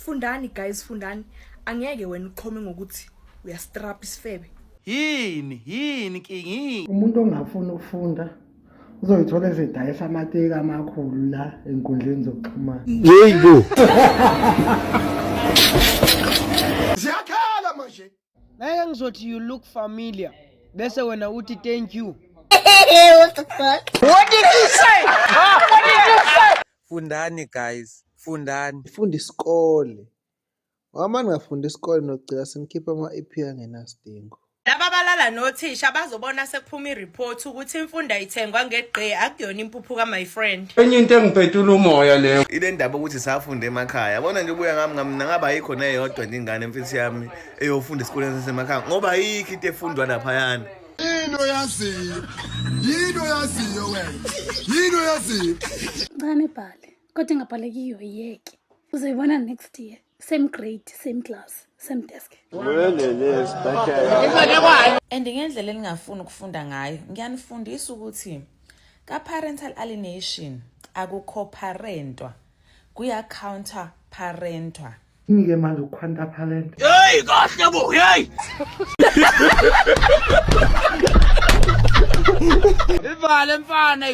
Fundani guys, fundani. Angeke wena uqhome ngokuthi uyastrap isifebe. Yini kingi. Umuntu ongafuni ukufunda uzoyithola ezidayisa amateka amakhulu la enkundleni zokuxhumana. Yebo. Siyakhala manje. Ngeke ngizothi you look familiar. Bese wena uthi thank you. What the fuck? What did you say? What did you say? Fundani guys, fundani. Funda isikole. Wamanje ngafunda isikole nogcina sengikhipha ama-EP angenasidingo. Laba balala nothisha bazobona sekuphuma ireport ukuthi imfundo ayithengwa ngegqe akuyona impuphu ka my friend. Enye into engiphethula umoya leyo. Ile ndaba ukuthi safunda emakhaya. Yabona nje ubuya ngami ngaba ayikho neyodwa nje ingane emfisi yami eyofunda esikoleni sasemakhaya. Ngoba ayikho into efundwa lapha yana. Yino yaziyo wena. Yino yaziyo. Ngane bhale. Kodwa ngabhalekiyo yeke. Uzoyibona next year. Same grade, same class, same desk. And ngendlela elingafuni ukufunda ngayo, ngiyanifundisa ukuthi ka parental alienation akukho parentwa, kuya counter parentwa. Ngike manje ukhwanta talent. Hey, kahle bo, hey. Ivale mfana.